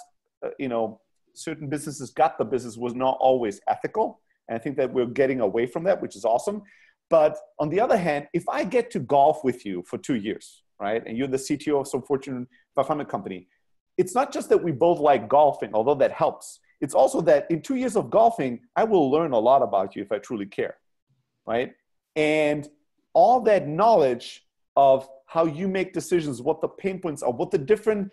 certain businesses got the business was not always ethical. And I think that we're getting away from that, which is awesome. But on the other hand, if I get to golf with you for 2 years, right, and you're the CTO of some Fortune 500 company, it's not just that we both like golfing, although that helps. it's also that in 2 years of golfing, I will learn a lot about you if I truly care, right? And all that knowledge of how you make decisions, what the pain points are, what the different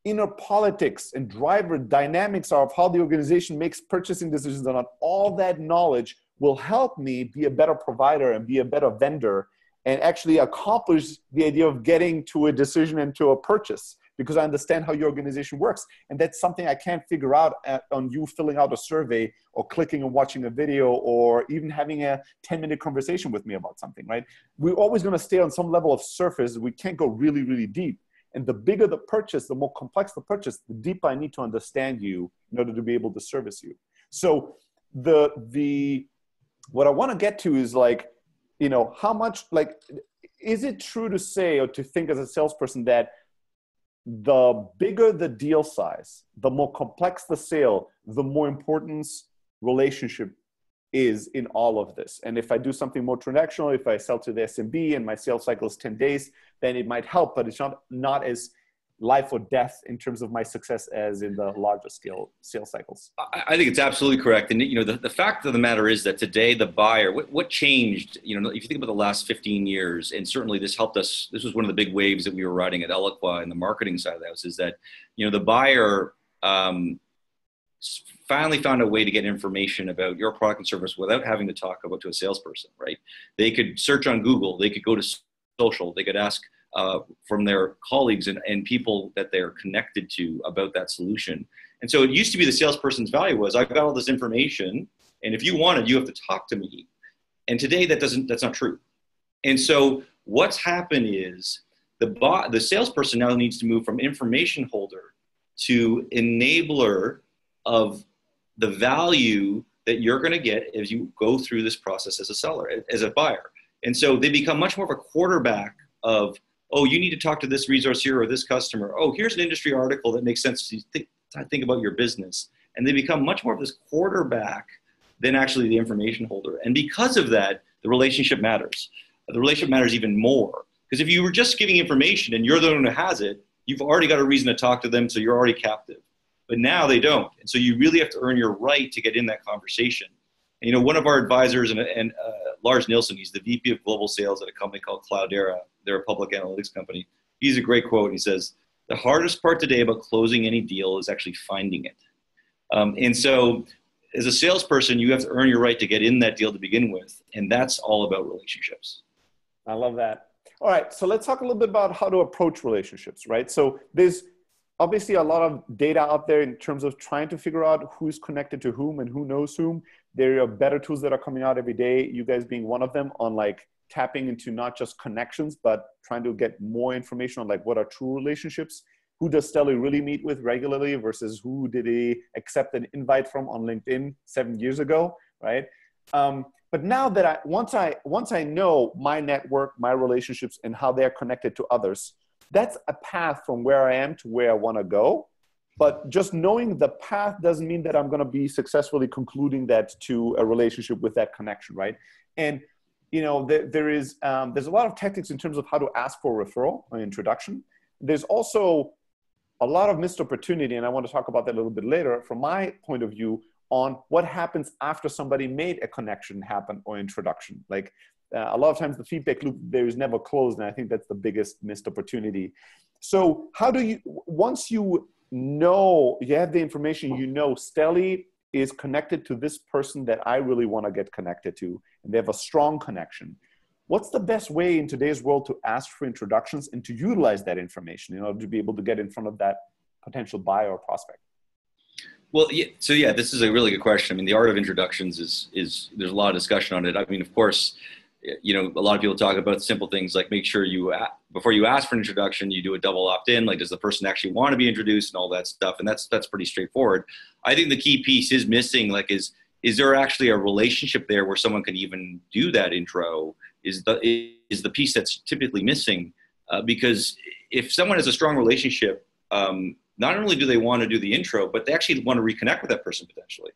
inner politics and driver dynamics are of how the organization makes purchasing decisions, and all that knowledge will help me be a better provider and be a better vendor and actually accomplish the idea of getting to a decision and to a purchase, because I understand how your organization works. And that's something I can't figure out on you filling out a survey or clicking and watching a video or even having a 10-minute conversation with me about something, right? We're always going to stay on some level of surface. We can't go really, really deep. And the bigger the purchase, the more complex the purchase, the deeper I need to understand you in order to be able to service you. So what I want to get to is like, you know, how much, like, is it true to say or to think as a salesperson that the bigger the deal size, the more complex the sale, the more importance relationship is in all of this? And if I do something more transactional, if I sell to the SMB and my sales cycle is 10 days, then it might help, but it's not as life or death in terms of my success as in the larger scale sales cycles. I think it's absolutely correct. And, you know, the fact of the matter is that today the buyer, what changed, you know, if you think about the last 15 years, and certainly this helped us, this was one of the big waves that we were riding at Eloqua and the marketing side of the house, is that, you know, the buyer finally found a way to get information about your product and service without having to talk about to a salesperson, right? They could search on Google, they could go to social, they could ask from their colleagues and people that they're connected to about that solution. And so it used to be the salesperson's value was, I've got all this information, and if you want it, you have to talk to me. And today that's not true. And so what's happened is the salesperson now needs to move from information holder to enabler of the value that you're going to get as you go through this process as a seller, as a buyer. And so they become much more of a quarterback of, oh, you need to talk to this resource here or this customer. Oh, here's an industry article that makes sense to think about your business. And they become much more of this quarterback than actually the information holder. And because of that, the relationship matters. The relationship matters even more. Because if you were just giving information and you're the one who has it, you've already got a reason to talk to them, so you're already captive. But now they don't. And so you really have to earn your right to get in that conversation. And, you know, one of our advisors, and Lars Nilsson, he's the VP of Global Sales at a company called Cloudera. They're a public analytics company. He's a great quote. He says, the hardest part today about closing any deal is actually finding it. And so as a salesperson, you have to earn your right to get in that deal to begin with. And that's all about relationships. I love that. All right. So let's talk a little bit about how to approach relationships, right? So there's obviously a lot of data out there in terms of trying to figure out who's connected to whom and who knows whom. There are better tools that are coming out every day, you guys being one of them, on like tapping into not just connections, but trying to get more information on like what are true relationships. Who does Steli really meet with regularly versus who did he accept an invite from on LinkedIn 7 years ago, right? But now that once I know my network, my relationships, and how they're connected to others, that's a path from where I am to where I want to go. But just knowing the path doesn't mean that I'm going to be successfully concluding that to a relationship with that connection, right? And you know, there's a lot of tactics in terms of how to ask for a referral or introduction. There's also a lot of missed opportunity, and I want to talk about that a little bit later from my point of view on what happens after somebody made a connection happen or introduction. Like a lot of times the feedback loop there is never closed, and I think that's the biggest missed opportunity. So how do you, once you know, you have the information, you know, Steli is connected to this person that I really want to get connected to, and they have a strong connection. What's the best way in today's world to ask for introductions and to utilize that information in order to be able to get in front of that potential buyer or prospect? Well, yeah, so yeah, this is a really good question. I mean, the art of introductions is there's a lot of discussion on it. I mean, of course, you know, a lot of people talk about simple things like make sure you, before you ask for an introduction, you do a double opt-in. Like, does the person actually want to be introduced and all that stuff? And that's pretty straightforward. I think the key piece is missing, like, is there actually a relationship there where someone can even do that intro? Is the piece that's typically missing, because if someone has a strong relationship, not only do they want to do the intro, but they actually want to reconnect with that person potentially.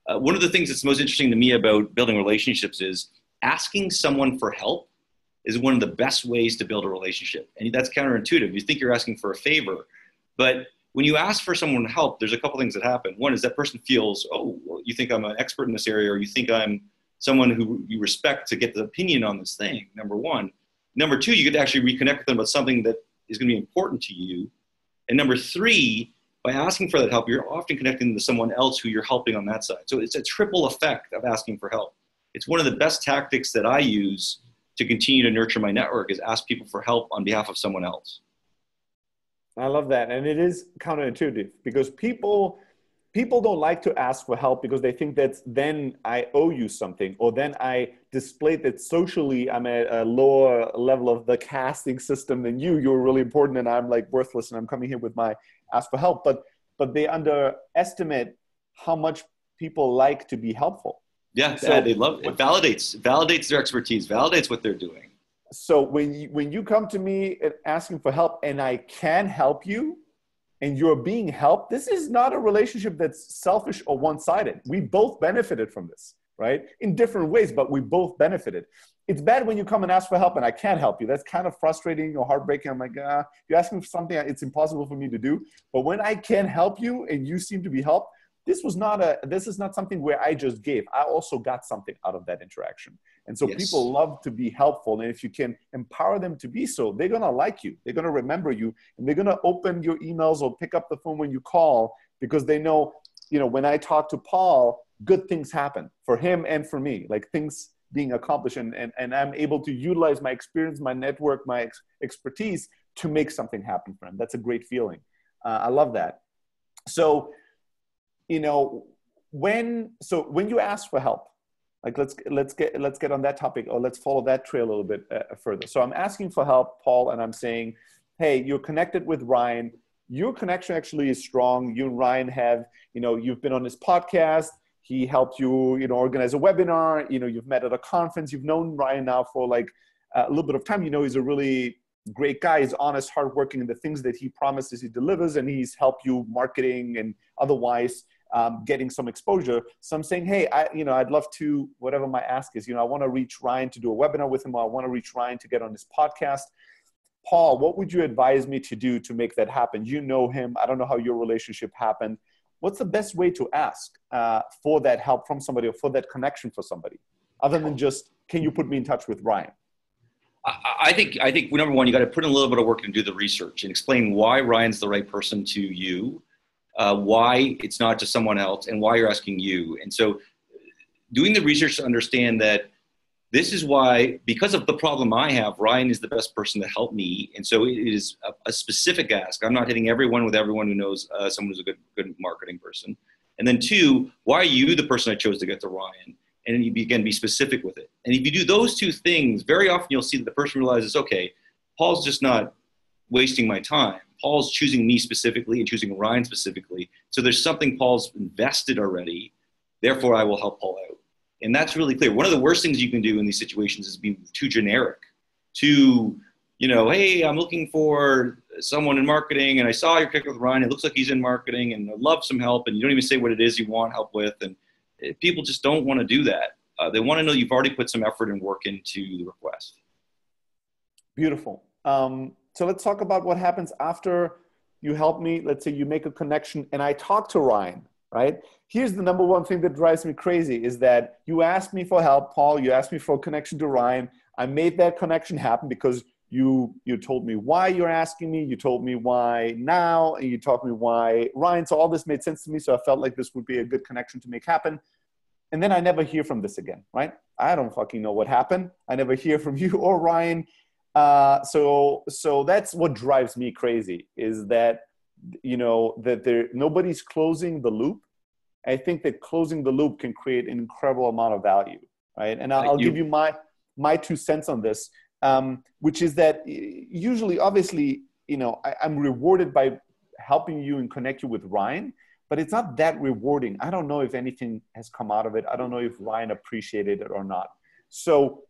One of the things that's most interesting to me about building relationships is asking someone for help is one of the best ways to build a relationship. And that's counterintuitive. You think you're asking for a favor, but when you ask for someone help, there's a couple things that happen. One is that person feels, oh, well, you think I'm an expert in this area, or you think I'm someone who you respect to get the opinion on this thing, number one. Number two, you get to actually reconnect with them about something that is going to be important to you. And number three, by asking for that help, you're often connecting them to someone else who you're helping on that side. So it's a triple effect of asking for help. It's one of the best tactics that I use to continue to nurture my network, is ask people for help on behalf of someone else. I love that. And it is counterintuitive because people don't like to ask for help because they think that then I owe you something, or then I display that socially I'm at a lower level of the casting system than you. You're really important and I'm like worthless and I'm coming here with my ask for help. But they underestimate how much people like to be helpful. Yeah, so, they love it. It validates their expertise, validates what they're doing. So when you come to me asking for help and I can help you and you're being helped, this is not a relationship that's selfish or one-sided. We both benefited from this, right? In different ways, but we both benefited. It's bad when you come and ask for help and I can't help you. That's kind of frustrating or heartbreaking. I'm like, you're asking for something it's impossible for me to do. But when I can help you and you seem to be helped, this is not something where I just gave. I also got something out of that interaction. And so people love to be helpful. And if you can empower them to be so, they're going to like you. They're going to remember you. And they're going to open your emails or pick up the phone when you call because they know, when I talk to Paul, good things happen for him and for me, like things being accomplished. And I'm able to utilize my experience, my network, my expertise to make something happen for him. That's a great feeling. I love that. So, when you ask for help, like let's get on that topic, or let's follow that trail a little bit further. So I'm asking for help, Paul, and I'm saying, hey, you're connected with Ryan. Your connection actually is strong. You and Ryan have, you've been on his podcast. He helped you, organize a webinar. You've met at a conference. You've known Ryan now for like a little bit of time. He's a really great guy. He's honest, hardworking, and the things that he promises, he delivers, and he's helped you marketing and otherwise. Getting some exposure. So I'm saying, hey, I'd love to, whatever my ask is, I want to reach Ryan to do a webinar with him, or I want to reach Ryan to get on his podcast. Paul, what would you advise me to do to make that happen? You know him. I don't know how your relationship happened. What's the best way to ask for that help from somebody, or for that connection for somebody, other than just, can you put me in touch with Ryan? I think number one, you got to put in a little bit of work and do the research and explain why Ryan's the right person to you. Why it's not just someone else, and why you're asking you. And so doing the research to understand that this is why, because of the problem I have, Ryan is the best person to help me. And so it is a specific ask. I'm not hitting everyone with everyone who knows someone who's a good marketing person. And then two, why are you the person I chose to get to Ryan? And then you begin to be specific with it. And if you do those two things, very often you'll see that the person realizes, okay, Paul's just not wasting my time. Paul's choosing me specifically and choosing Ryan specifically. So there's something Paul's invested already. Therefore, I will help Paul out. And that's really clear. One of the worst things you can do in these situations is be too generic. Hey, I'm looking for someone in marketing, and I saw your kick with Ryan. It looks like he's in marketing, and I'd love some help. And you don't even say what it is you want help with. And people just don't want to do that. They want to know you've already put some effort and work into the request. Beautiful. So let's talk about what happens after you help me. Let's say you make a connection and I talk to Ryan, right? Here's the number one thing that drives me crazy is that you asked me for help, Paul. You asked me for a connection to Ryan. I made that connection happen because you told me why you're asking me. You told me why now, and you told me why Ryan. So all this made sense to me. So I felt like this would be a good connection to make happen. And then I never hear from this again, right? I don't fucking know what happened. I never hear from you or Ryan. So that's what drives me crazy is that, nobody's closing the loop. I think that closing the loop can create an incredible amount of value, right? And I'll give you my 2 cents on this, which is that usually, obviously, I'm rewarded by helping you and connect you with Ryan, but it's not that rewarding. I don't know if anything has come out of it. I don't know if Ryan appreciated it or not. So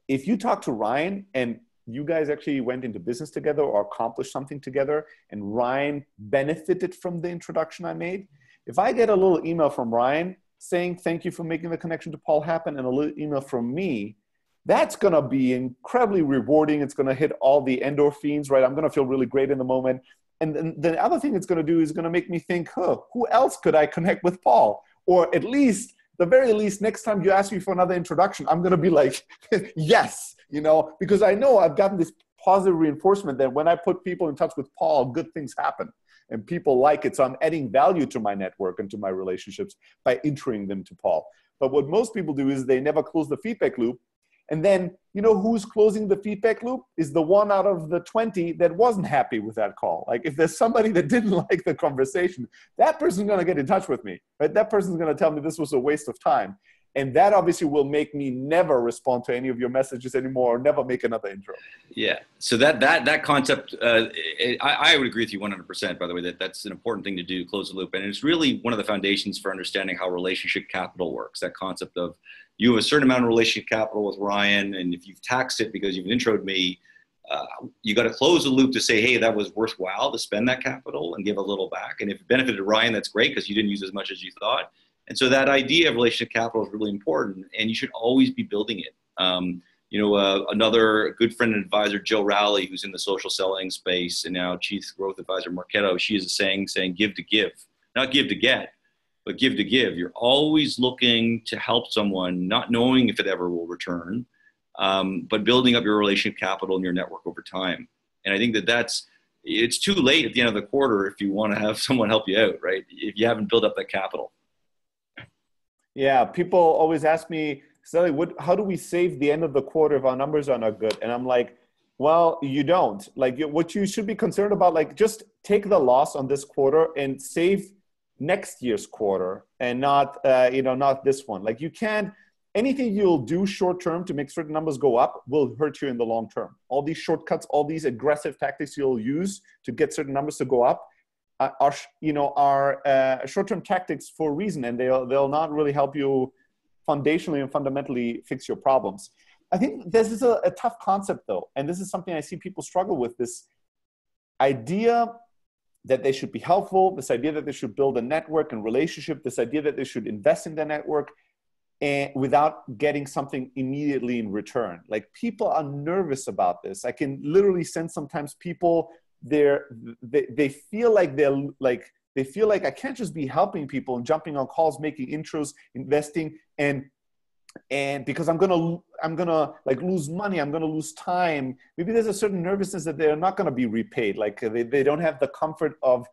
if you talk to Ryan and you guys actually went into business together or accomplished something together and Ryan benefited from the introduction I made, if I get a little email from Ryan saying, thank you for making the connection to Paul happen, and a little email from me, that's going to be incredibly rewarding. It's going to hit all the endorphins, right? I'm going to feel really great in the moment. And then the other thing it's going to do is going to make me think, who else could I connect with Paul? Or at least, the very least, next time you ask me for another introduction, I'm going to be like, yes, because I know I've gotten this positive reinforcement that when I put people in touch with Paul, good things happen and people like it. So I'm adding value to my network and to my relationships by introing them to Paul. But what most people do is they never close the feedback loop. And then, who's closing the feedback loop is the one out of the 20 that wasn't happy with that call. Like if there's somebody that didn't like the conversation, that person's going to get in touch with me, right? That person's going to tell me this was a waste of time. And that obviously will make me never respond to any of your messages anymore, or never make another intro. Yeah. So that concept, I would agree with you 100%, by the way, that's an important thing to do, close the loop. And it's really one of the foundations for understanding how relationship capital works, that concept of you have a certain amount of relationship capital with Ryan, and if you've taxed it because you've introed me, you got to close the loop to say, hey, that was worthwhile to spend that capital and give a little back. And if it benefited Ryan, that's great because you didn't use as much as you thought. And so that idea of relationship capital is really important, and you should always be building it. Another good friend and advisor, Joe Rowley, who's in the social selling space and now chief growth advisor, Marketo, she has a saying give to give, not give to get, but give to give. You're always looking to help someone, not knowing if it ever will return, but building up your relationship capital and your network over time. And I think it's too late at the end of the quarter if you want to have someone help you out, right? If you haven't built up that capital. Yeah, people always ask me, Steli, how do we save the end of the quarter if our numbers are not good? And I'm like, well, you don't. Like what you should be concerned about, like just take the loss on this quarter and save next year's quarter and not this one. Like you can't, anything you'll do short term to make certain numbers go up will hurt you in the long term. All these shortcuts, all these aggressive tactics you'll use to get certain numbers to go up are short-term tactics for a reason, and they'll not really help you foundationally and fundamentally fix your problems. I think this is a tough concept though, and this is something I see people struggle with, this idea that they should be helpful, this idea that they should build a network and relationship, this idea that they should invest in their network and without getting something immediately in return. Like people are nervous about this. I can literally sense sometimes people they feel like they feel like I can't just be helping people and jumping on calls, making intros, investing, and because I'm gonna like lose money, I'm gonna lose time. Maybe there's a certain nervousness that they're not gonna be repaid. Like they don't have the comfort of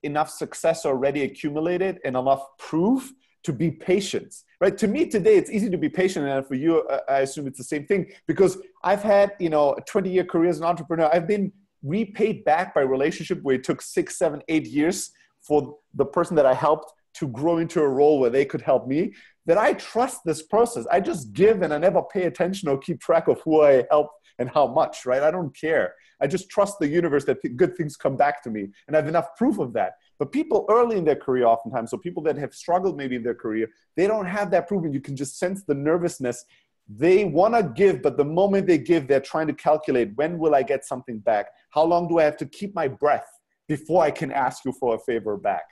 enough success already accumulated and enough proof to be patient, right? To me today, it's easy to be patient. And for you, I assume it's the same thing because I've had, a 20-year career as an entrepreneur. I've been repaid back by relationship where it took 6, 7, 8 years for the person that I helped to grow into a role where they could help me, that I trust this process. I just give and I never pay attention or keep track of who I helped and how much, right? I don't care. I just trust the universe that good things come back to me. And I have enough proof of that. But people early in their career oftentimes, so people that have struggled maybe in their career, they don't have that proof and you can just sense the nervousness. They want to give, but the moment they give, they're trying to calculate, when will I get something back? How long do I have to keep my breath before I can ask you for a favor back?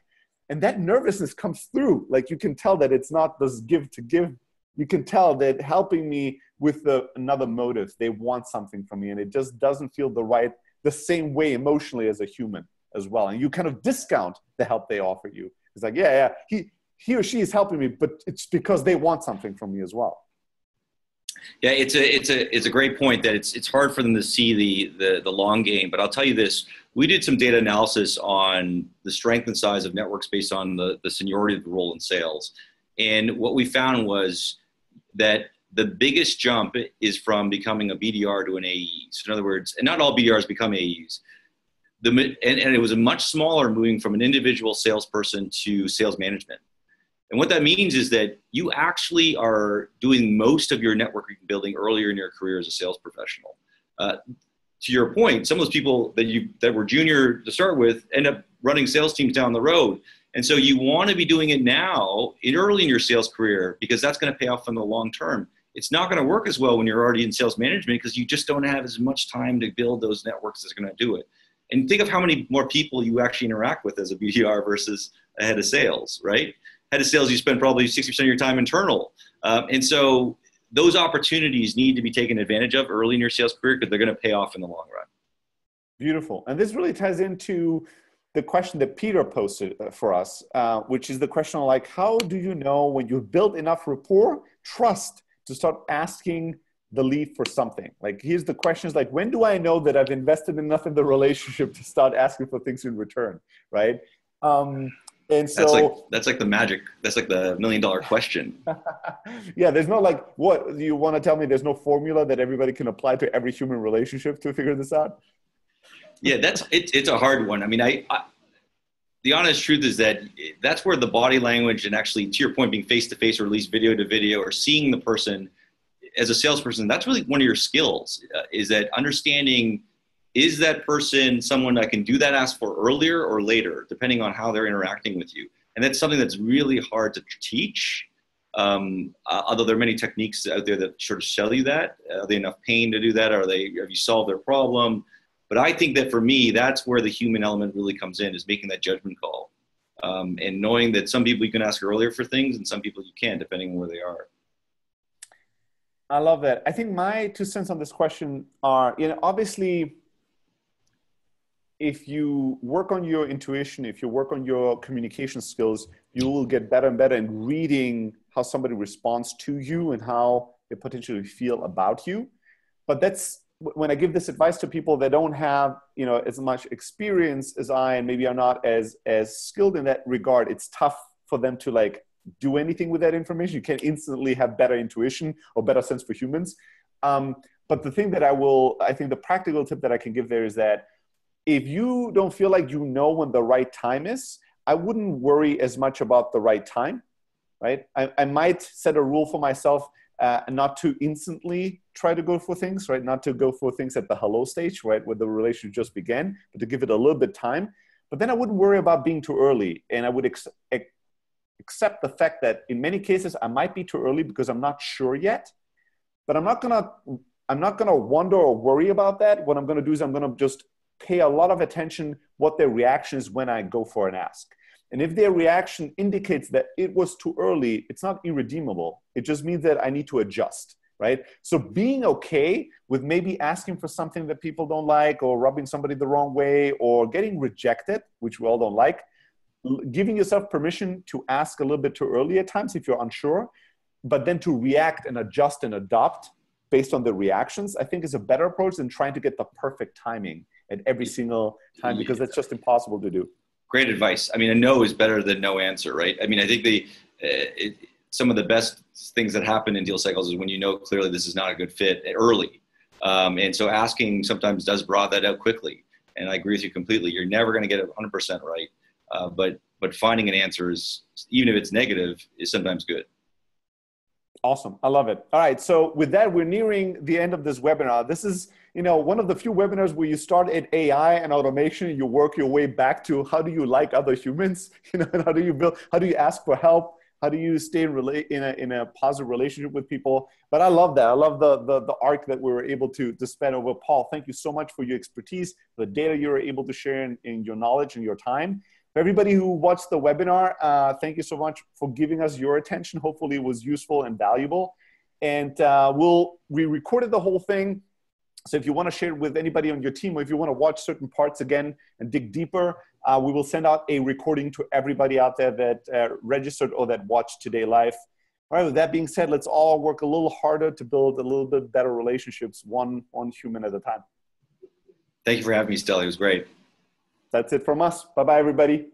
And that nervousness comes through. Like you can tell that it's not this give to give. You can tell that helping me with another motive. They want something from me and it just doesn't feel the same way emotionally as a human as well. And you kind of discount the help they offer you. It's like, yeah, he or she is helping me, but it's because they want something from me as well. Yeah, it's a great point that it's hard for them to see the long game. But I'll tell you this, we did some data analysis on the strength and size of networks based on the seniority of the role in sales. And what we found was that the biggest jump is from becoming a BDR to an AE. So in other words, and not all BDRs become AEs. And it was a much smaller moving from an individual salesperson to sales management. And what that means is that you actually are doing most of your networking building earlier in your career as a sales professional. To your point, some of those people that were junior to start with end up running sales teams down the road. And so you want to be doing it now, early in your sales career, because that's going to pay off in the long term. It's not going to work as well when you're already in sales management because you just don't have as much time to build those networks that's going to do it. And think of how many more people you actually interact with as a BDR versus a head of sales, right? Head of sales, you spend probably 60% of your time internal. And so those opportunities need to be taken advantage of early in your sales career because they're going to pay off in the long run. Beautiful. And this really ties into the question that Peter posted for us, which is the question of like, how do you know when you've built enough rapport, trust to start asking the lead for something? Like, here's the questions like, when do I know that I've invested enough in the relationship to start asking for things in return, right? And so that's like the magic. That's like the $1 million question. yeah, there's no like, what you want to tell me? There's no formula that everybody can apply to every human relationship to figure this out? Yeah, it's a hard one. I mean, the honest truth is that that's where the body language and actually, to your point, being face to face or at least video to video or seeing the person as a salesperson, that's really one of your skills. Is that understanding, is that person someone I can do that ask for earlier or later, depending on how they're interacting with you? And that's something that's really hard to teach. Although there are many techniques out there that sort of show you that. Are they enough pain to do that? Have you solved their problem? But I think that for me, that's where the human element really comes in, is making that judgment call. And knowing that some people you can ask earlier for things and some people you can't, depending on where they are. I love that. I think my 2 cents on this question are, obviously, if you work on your intuition, if you work on your communication skills, you will get better and better in reading how somebody responds to you and how they potentially feel about you. But that's, when I give this advice to people that don't have, as much experience as I, and maybe are not as skilled in that regard, it's tough for them to like do anything with that information. You can't instantly have better intuition or better sense for humans. But the thing that I think the practical tip that I can give there is that if you don't feel like you know when the right time is, I wouldn't worry as much about the right time, right? I might set a rule for myself not to instantly try to go for things, right? Not to go for things at the hello stage, right? Where the relationship just began, but to give it a little bit time. But then I wouldn't worry about being too early. And I would accept the fact that in many cases, I might be too early because I'm not sure yet, but I'm not gonna wonder or worry about that. What I'm gonna do is I'm gonna just pay a lot of attention what their reaction is when I go for an ask. And if their reaction indicates that it was too early, it's not irredeemable. It just means that I need to adjust, right? So being okay with maybe asking for something that people don't like, or rubbing somebody the wrong way, or getting rejected, which we all don't like, giving yourself permission to ask a little bit too early at times if you're unsure, but then to react and adjust and adopt based on the reactions, I think is a better approach than trying to get the perfect timing at every single time, because that's just impossible to do. Great advice. I mean, a no is better than no answer, right? I mean, I think some of the best things that happen in deal cycles is when you know clearly this is not a good fit early. And so asking sometimes does draw that out quickly. And I agree with you completely. You're never going to get it 100% right. But finding an answer is, even if it's negative, is sometimes good. Awesome. I love it. All right. So with that, we're nearing the end of this webinar. This is, one of the few webinars where you start at AI and automation, and you work your way back to how do you like other humans? And how do you ask for help? How do you stay in a positive relationship with people? But I love that. I love the arc that we were able to span over. Paul, thank you so much for your expertise, the data you were able to share, in your knowledge and your time. For everybody who watched the webinar, thank you so much for giving us your attention. Hopefully it was useful and valuable. And we recorded the whole thing. So if you want to share it with anybody on your team, or if you want to watch certain parts again and dig deeper, we will send out a recording to everybody out there that registered or that watched today live. All right, with that being said, let's all work a little harder to build a little bit better relationships, one human at a time. Thank you for having me, Steli. It was great. That's it from us. Bye-bye, everybody.